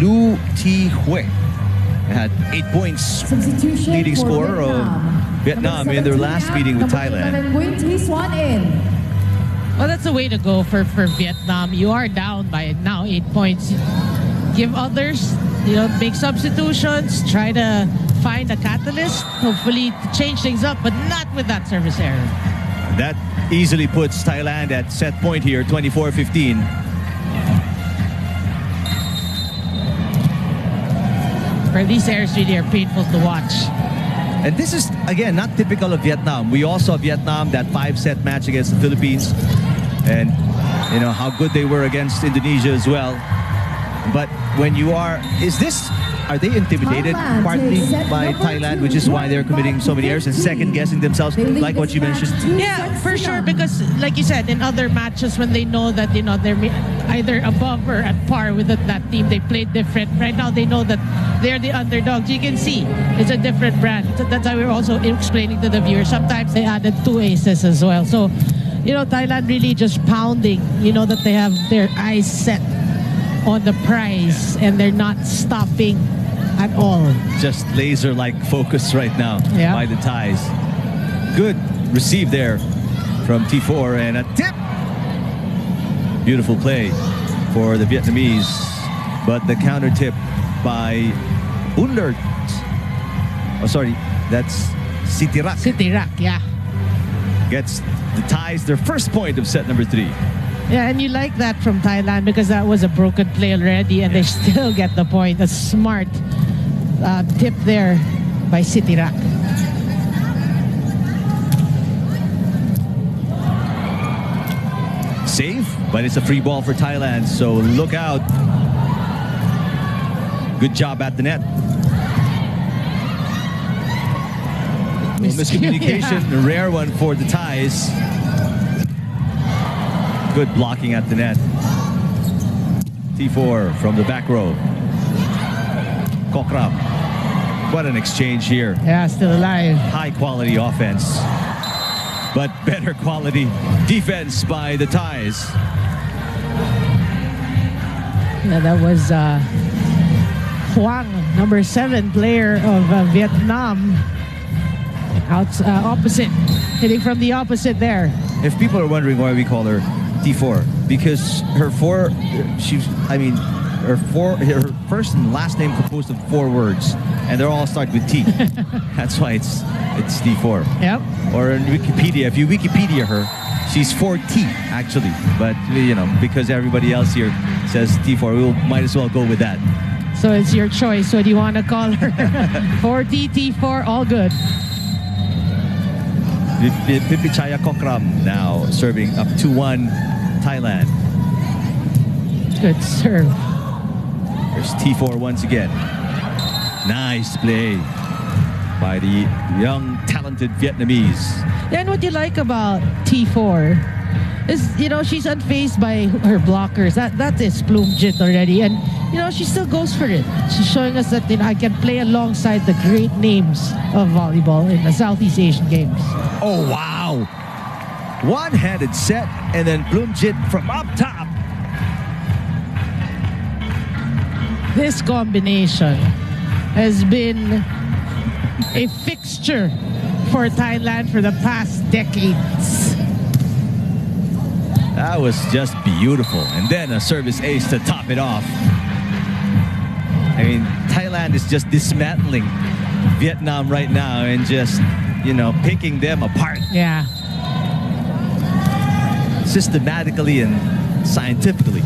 Lu Thi had 8 points, leading scorer of Vietnam in their last meeting with Thailand. Well, that's the way to go for Vietnam. You are down by now 8 points. Give others, make substitutions, try to find a catalyst, hopefully to change things up, but not with that service error. That easily puts Thailand at set point here, 24-15. These errors really are painful to watch. And this is, again, not typical of Vietnam. We all saw Vietnam, that 5-set match against the Philippines. And, how good they were against Indonesia as well. But when you are they intimidated partly by Thailand, which is why they're committing so many errors and second-guessing themselves, like what you mentioned? Yeah, for sure, because like you said, in other matches when they know that, they're either above or at par with that team, they played different. Right now, they know that they're the underdogs. You can see it's a different brand. That's why we're also explaining to the viewers. Sometimes they added 2 aces as well. So, Thailand really just pounding, that they have their eyes set on the prize and they're not stopping at all. Just laser-like focus right now by the Thais. Good receive there from T4 and a tip. Beautiful play for the Vietnamese, but the counter tip by Unlert. Oh, sorry, that's Sitirak. Sitirak, yeah. Gets the Thais their first point of set number 3. Yeah, and you like that from Thailand because that was a broken play already and they still get the point. A smart tip there by Sitirak. Save, but it's a free ball for Thailand, so look out. Good job at the net. Miscommunication, a rare one for the Thais. Good blocking at the net. T4 from the back row. Kokram. What an exchange here. Yeah, still alive. High quality offense, but better quality defense by the Thais. Yeah, that was Huang, number 7 player of Vietnam. Opposite, hitting from the opposite there. If people are wondering why we call her T4, because her first and last name composed of 4 words, and they all start with T. That's why it's T4. Yep. Or in Wikipedia, if you Wikipedia her, she's 4T actually. But because everybody else here says T4, we might as well go with that. So it's your choice. What do you want to call her? 4T, T4, all good. Pipichaya Kokram now serving up 2-1 Thailand. Good serve. There's T4 once again. Nice play by the young, talented Vietnamese. And what you like about T4 is, she's unfazed by her blockers. That is Plumjit already. And, she still goes for it. She's showing us that, I can play alongside the great names of volleyball in the Southeast Asian Games. Oh, wow. One-handed set, and then Plumjit from up top. This combination has been a fixture for Thailand for the past decades. That was just beautiful. And then a service ace to top it off. I mean, Thailand is just dismantling Vietnam right now and just, picking them apart. Yeah. Systematically and scientifically.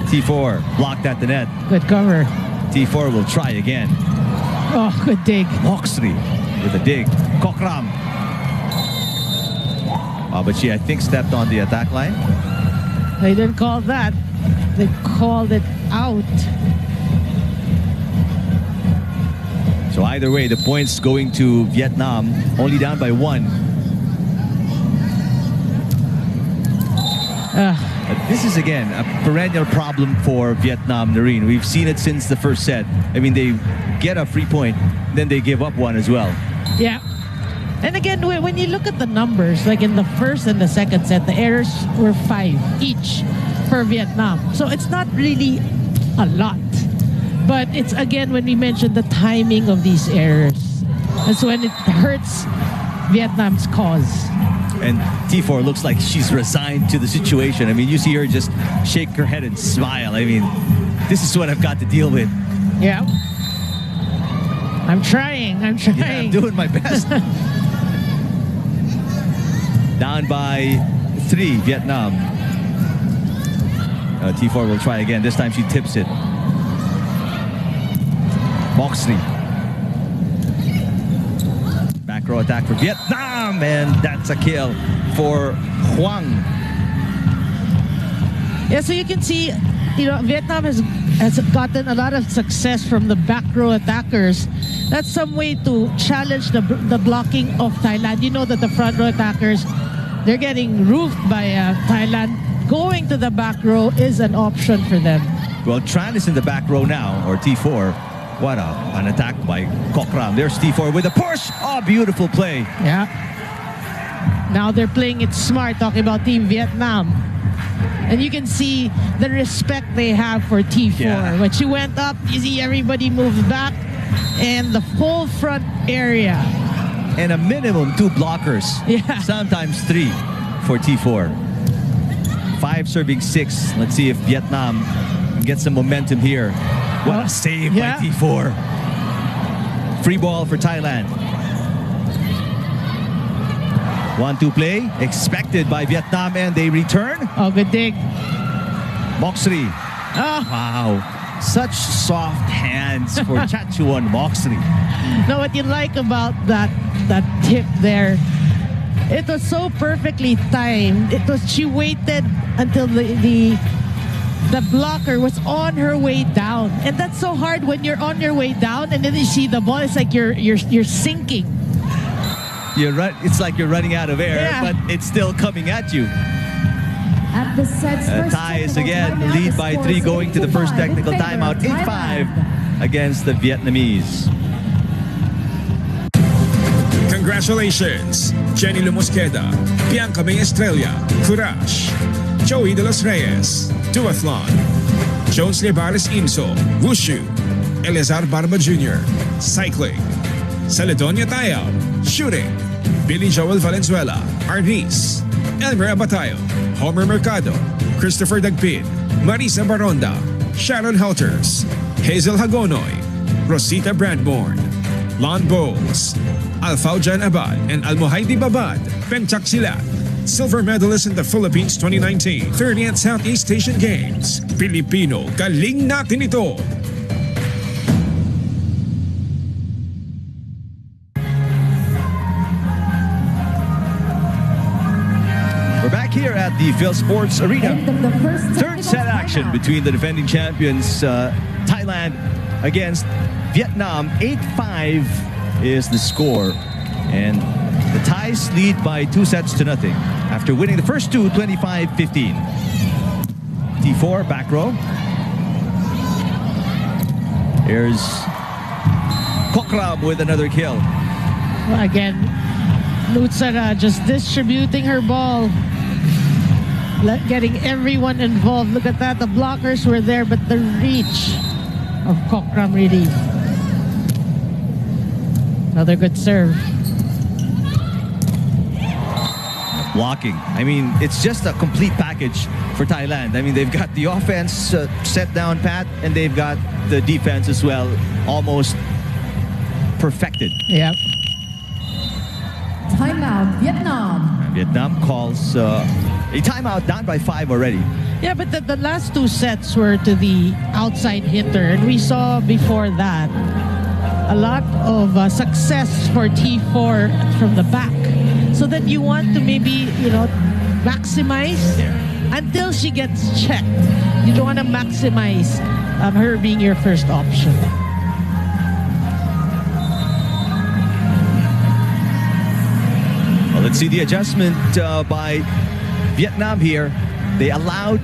T4 blocked at the net. Good cover. T4 will try again. Oh, good dig. Moxley with a dig. Kokram. But she, I think, stepped on the attack line. They didn't call that. They called it out. So either way, the points going to Vietnam, only down by 1. This is, again, a perennial problem for Vietnam, Noreen. We've seen it since the first set. I mean, they get a free point, then they give up one as well. Yeah. And again, when you look at the numbers, like in the first and the second set, the errors were 5 each for Vietnam. So it's not really a lot. But it's, again, when we mentioned the timing of these errors, that's when it hurts Vietnam's cause. And T4 looks like she's resigned to the situation. I mean, you see her just shake her head and smile. I mean, this is what I've got to deal with. Yeah. I'm trying. Yeah, I'm doing my best. Down by 3, Vietnam. T4 will try again. This time she tips it. Moxley. Back row attack for Vietnam, and that's a kill for Huang. Yeah, so you can see, Vietnam has gotten a lot of success from the back row attackers. That's some way to challenge the blocking of Thailand. You know that the front row attackers, they're getting roofed by Thailand. Going to the back row is an option for them. Well, Tran is in the back row now, or T4. What an attack by Kokram. There's T4 with a push. Oh, beautiful play. Yeah. Now they're playing it smart, talking about Team Vietnam. And you can see the respect they have for T4. Yeah. When she went up, you see everybody moved back. And the whole front area. And a minimum 2 blockers. Yeah. Sometimes 3 for T4. 5 serving 6. Let's see if Vietnam can get some momentum here. What a save by T4. Free ball for Thailand. 1-2 play expected by Vietnam, and they return. Oh, good dig. Moxley. Oh. Wow. Such soft hands for Chachuan Moxley. Now, what you like about that tip there, it was so perfectly timed. She waited until the blocker was on her way down, and that's so hard when you're on your way down and then you see the ball. It's like you're sinking. It's like you're running out of air, but it's still coming at you. At the set's first Thais technical again timeout, lead the by score 3 is going to the 8-5 first technical in favor timeout. of 8-5 Thailand. against the Vietnamese. Congratulations, Jenny Lumosqueda, Bianca May Estrella, Courage, Joey De Los Reyes, Duathlon, Jones Lebares Inso, Wushu, Eleazar Barba Jr., Cycling, Celedonia Tayao, Shooting, Billy Joel Valenzuela, Arnis, Elmer Abatayo, Homer Mercado, Christopher Dagpin, Marisa Baronda, Sharon Helters, Hazel Hagonoy, Rosita Brandborn, Lon Bowles, Alfaujan Abad, and Almohaidi Babad, Penchak Silat, silver medalist in the Philippines 2019 30th Southeast Asian Games. Pilipino, galing natin ito! We're back here at the Phil Sports Arena. End of the first Third technical set action timeout. between the defending champions, Thailand against Vietnam. 8-5 is the score. And the Thais lead by 2-0 after winning the first two, 25-15. T4, back row. Here's Kokram with another kill. Again, Nutsara just distributing her ball. Getting everyone involved. Look at that. The blockers were there, but the reach of Kokram really. Another good serve. Blocking. I mean, it's just a complete package for Thailand. I mean, they've got the offense set down pat, and they've got the defense as well, almost perfected. Yep. Timeout, Vietnam. And Vietnam calls a timeout, down by 5 already. Yeah, but the last two sets were to the outside hitter, and we saw before that a lot of success for T4 from the back. So that you want to maybe, maximize until she gets checked. You don't want to maximize her being your first option. Well, let's see the adjustment by Vietnam here. They allowed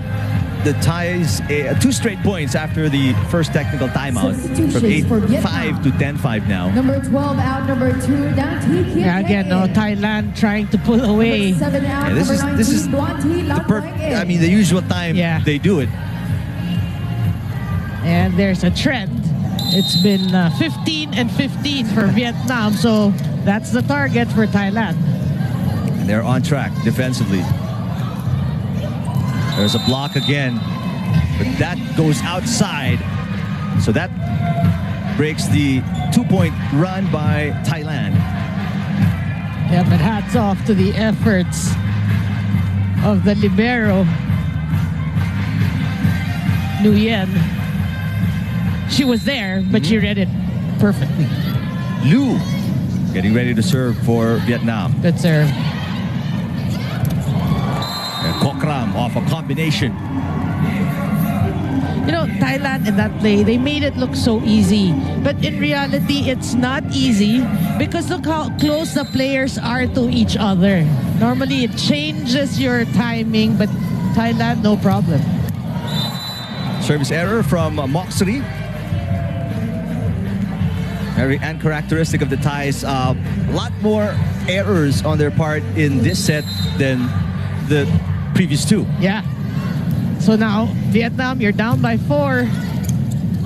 the Thais 2 straight points after the first technical timeout, from 8-5 to 10-5 now. Number 12 out, number 2 down. Yeah, again, Thailand trying to pull away. 7 out, Yeah, this is the usual time they do it. And there's a trend. It's been 15 and 15 for Vietnam, so that's the target for Thailand. And they're on track defensively. There's a block again, but that goes outside. So that breaks the 2-point run by Thailand. Yeah, but hats off to the efforts of the libero, Nguyen. She was there, but she read it perfectly. Liu getting ready to serve for Vietnam. Good serve. And Kokram off a combination. Thailand in that play, they made it look so easy. But in reality, it's not easy because look how close the players are to each other. Normally, it changes your timing, but Thailand, no problem. Service error from Moxley. Very uncharacteristic of the Thais. A lot more errors on their part in this set than the previous two. Yeah. So now, Vietnam, you're down by 4.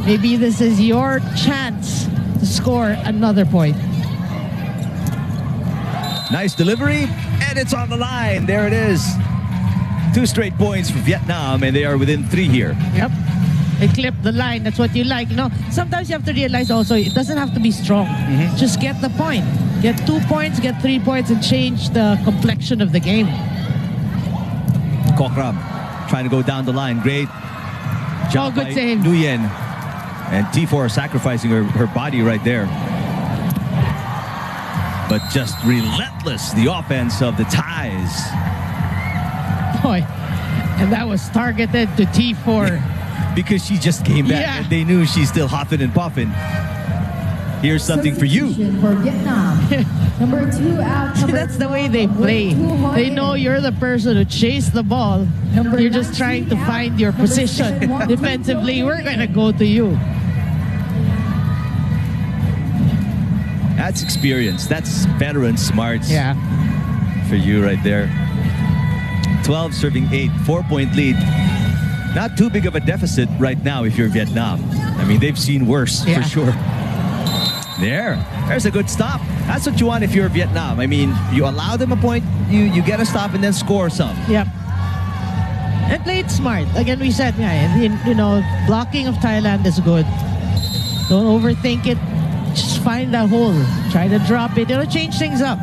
Maybe this is your chance to score another point. Nice delivery, and it's on the line. There it is. 2 straight points for Vietnam, and they are within 3 here. Yep. They clip the line. That's what you like. Sometimes you have to realize also it doesn't have to be strong. Just get the point. Get 2 points, get 3 points, and change the complexion of the game. Kokram trying to go down the line. Great job good by save. Nguyen. And T4 sacrificing her body right there. But just relentless, the offense of the Thais. Boy, and that was targeted to T4. Because she just came back and they knew she's still huffing and puffing. Here's something for you. For Vietnam. Number 2 out. That's the way they play. They know you're the person who chased the ball. You're just trying to find your position. Defensively, we're going to go to you. That's experience. That's veteran smarts. Yeah. For you right there. 12 serving 8, 4-point lead. Not too big of a deficit right now if you're Vietnam. I mean, they've seen worse for sure. There's a good stop. That's what you want if you're Vietnam. I mean, you allow them a point, you get a stop and then score some. Yep. And play it smart. Again, we said, blocking of Thailand is good. Don't overthink it. Just find a hole. Try to drop it. It'll change things up.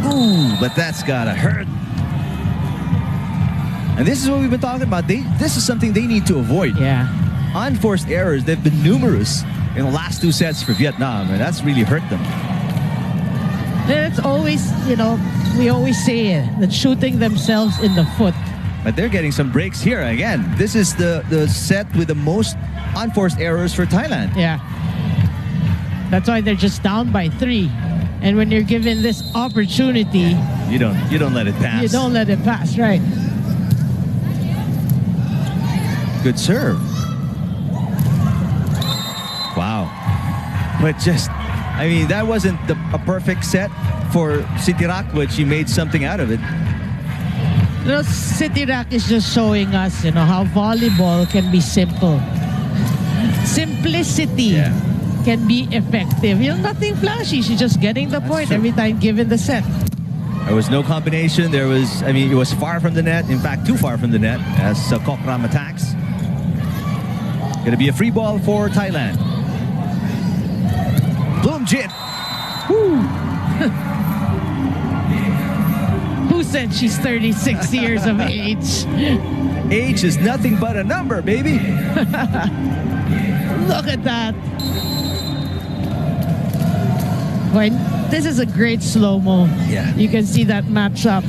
Ooh, but that's gotta hurt. And this is what we've been talking about. This is something they need to avoid. Yeah. Unforced errors, they've been numerous in the last 2 sets for Vietnam, and that's really hurt them. And it's always, we always say it, that shooting themselves in the foot. But they're getting some breaks here. Again, this is the set with the most unforced errors for Thailand. Yeah. That's why they're just down by 3. And when you're given this opportunity, you don't let it pass. You don't let it pass, right? Good serve. Wow. But that wasn't a perfect set for Sitirak, but she made something out of it. Sitirak is just showing us, how volleyball can be simple. Simplicity can be effective. Nothing flashy. She's just getting the point every time given the set. There was no combination. It was far from the net. In fact, too far from the net as Kokram attacks. Going to be a free ball for Thailand. Bloomjit. Who said she's 36 years of age? Age is nothing but a number, baby. Look at that. This is a great slow-mo. Yeah. You can see that matchup.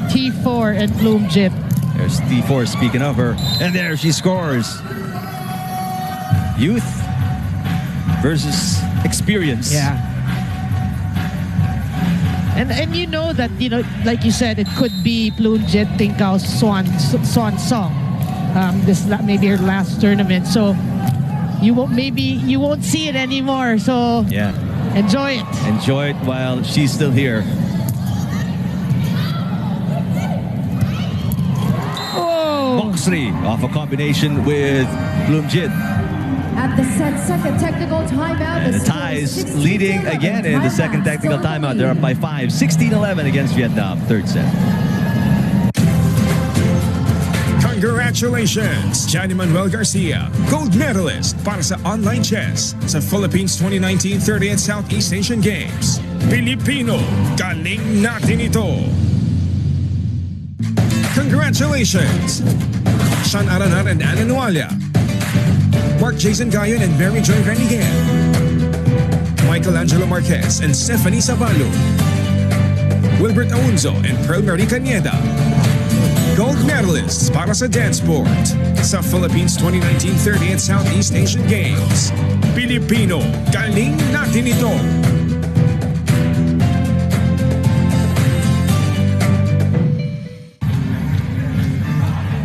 T4 and Bloomjit. There's T4 speaking of her. And there she scores. Youth versus experience. Yeah. And you know that, like you said, it could be Bloomjit Tingkao's swan song. Maybe her last tournament. So you won't see it anymore. So enjoy it. Enjoy it while she's still here. Oh. Moxley off a combination with Bloomjit. At the second technical timeout. And the Thais leading again in the second technical timeout. They're up by 5. 16-11 against Vietnam. Third set. Congratulations, Johnny Manuel Garcia, gold medalist para sa online chess sa Philippines 2019 30th Southeast Asian Games. Pilipino, galing natin ito. Congratulations, Sean Aranar and Ana Nualia, Mark Jason Gayon and Mary Joy Renigan, Michelangelo Marquez and Stephanie Sabalo, Wilbert Aunzo and Pearl Marie Cañeda. Gold medalists para sa dance sport sa Philippines 2019 30th Southeast Asian Games. Pilipino, galing natin ito.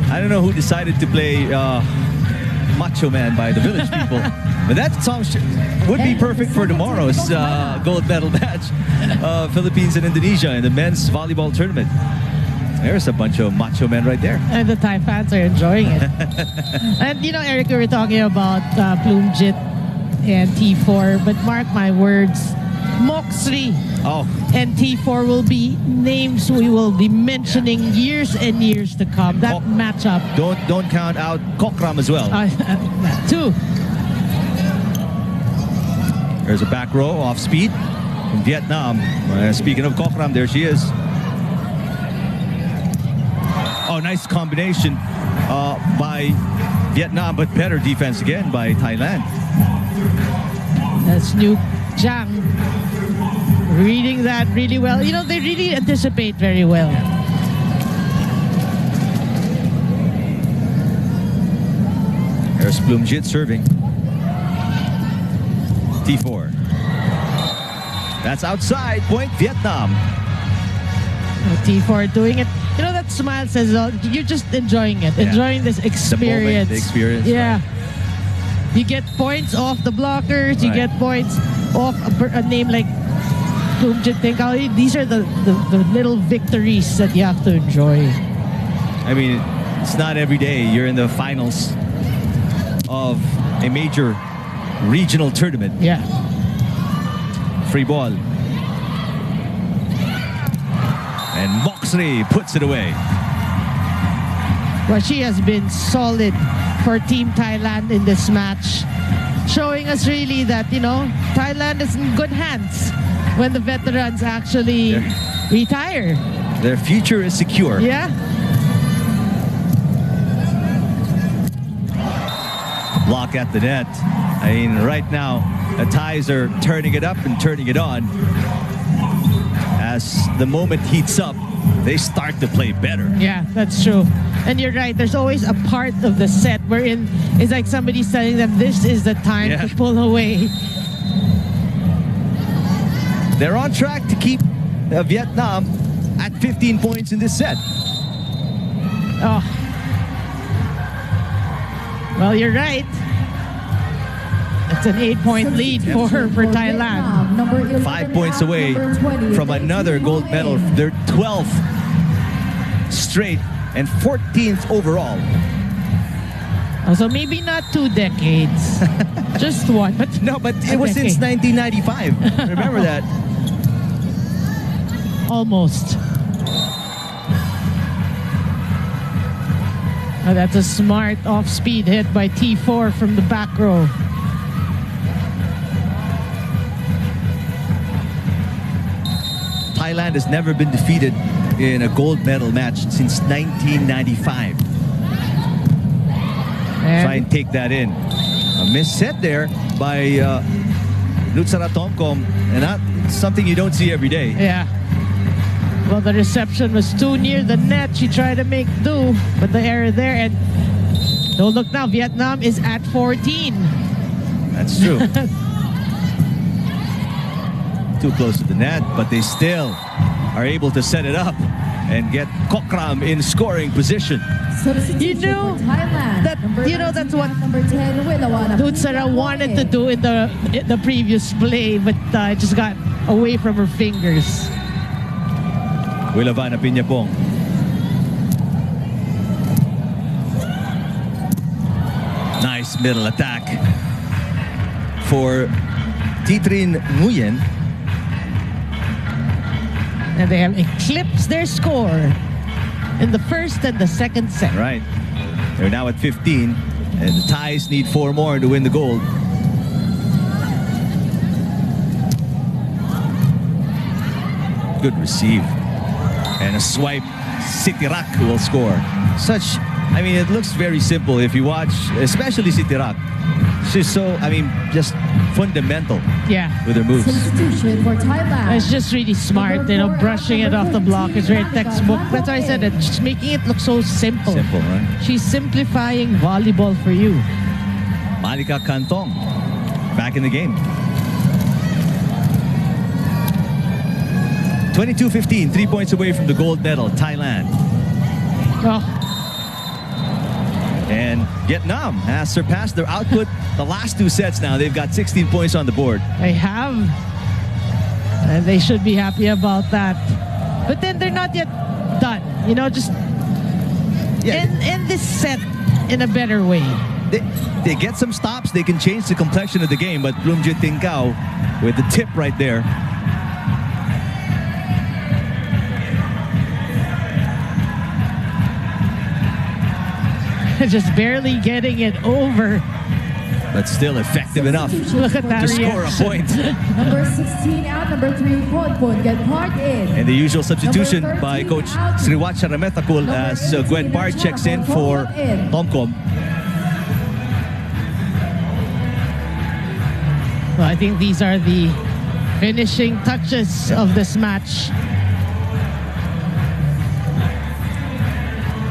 I don't know who decided to play Macho Man by the Village People, but that song would be perfect for tomorrow's gold medal match. Philippines and Indonesia in the men's volleyball tournament. There's a bunch of macho men right there. And the Thai fans are enjoying it. And Eric, we were talking about Bloomjit and T4, but mark my words, Moxley and T4 will be names we will be mentioning years and years to come. That matchup. Don't count out Kokram as well. Too. There's a back row off speed from Vietnam. Speaking of Kokram, there she is. Oh, nice combination by Vietnam, but better defense again by Thailand. That's New Jang reading that really well. They really anticipate very well. There's Bloomjit serving. T4. That's outside. Point Vietnam. T4 doing it. You know, that smile says you're just enjoying it. Enjoying this experience. The experience. Yeah. Right. You get points off the blockers. You get points off a name like Breathtaking. These are the little victories that you have to enjoy. I mean, it's not every day you're in the finals of a major regional tournament. Yeah. Free ball. And Moxley puts it away. Well, she has been solid for Team Thailand in this match, showing us really that, you know, Thailand is in good hands when the veterans actually retire. Their future is secure. Yeah. Block at the net. I mean, right now, the Thais are turning it up and turning it on. As the moment heats up, they start to play better. Yeah, that's true. And you're right, there's always a part of the set wherein it's like somebody's telling them this is the time to pull away. They're on track to keep Vietnam at 15 points in this set. Oh. Well, you're right. It's an 8-point lead for Thailand. 5 points away from another gold medal. Their 12th straight and 14th overall. So maybe not 2 decades, just one. But no, but it was since 1995. Remember that? Almost. Oh, that's a smart off-speed hit by T4 from the back row. Thailand has never been defeated in a gold medal match since 1995. Try and take that in. A missed set there by Nutsara Tomkom, and that's something you don't see every day. Yeah. Well, the reception was too near the net. She tried to make do, but the error there. And don't look now, Vietnam is at 14. That's true. Too close to the net, but they still are able to set it up and get Kokram in scoring position. You know that that's what Nutsara wanted to do in the previous play, but it just got away from her fingers. Wilavana Piñapong. Nice middle attack for Titrin Nguyen. And they have eclipsed their score in the first and the second set. Right. They're now at 15, and the Thais need 4 more to win the gold. Good receive. And a swipe. Sitirak will score. I mean, it looks very simple if you watch, especially Sitirak. She's so, just fundamental with her moves. Substitution for Thailand. It's just really smart, brushing it off the block is very textbook. That's why I said it, just making it look so simple. Simple, right? She's simplifying volleyball for you. Malika Kantong, back in the game. 22-15, 3 points away from the gold medal, Thailand. Oh. And Vietnam has surpassed their output the last 2 sets now. They've got 16 points on the board. They have. And they should be happy about that. But then they're not yet done. Just end this set in a better way. They get some stops. They can change the complexion of the game. But Bloomjit Tingkao with the tip right there. Just barely getting it over. But still effective enough Look at that to score a point. Number 16 out, number 3, Ponpon get part in. And the usual substitution by Coach Sriwat Sharametakul as Gwen Bard checks in for Tomkom. Well, I think these are the finishing touches of this match.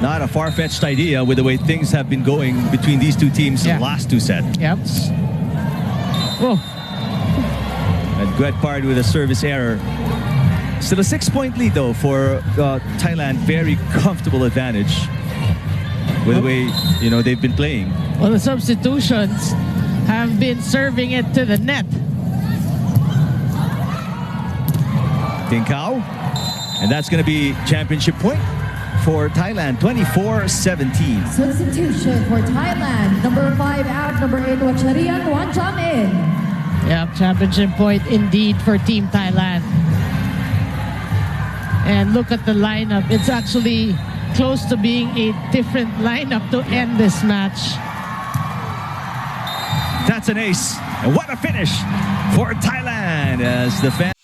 Not a far-fetched idea with the way things have been going between these two teams in the last 2 sets. Yep. Whoa. And Guetpard with a service error. Still a 6-point lead though for Thailand. Very comfortable advantage with the way they've been playing. Well, the substitutions have been serving it to the net. Tinkao. And that's going to be championship point for Thailand, 24-17. Substitution for Thailand. Number 5 out, number 8, Wacharian Wanjamin. Yeah, championship point indeed for Team Thailand. And look at the lineup. It's actually close to being a different lineup to end this match. That's an ace. And what a finish for Thailand as the fans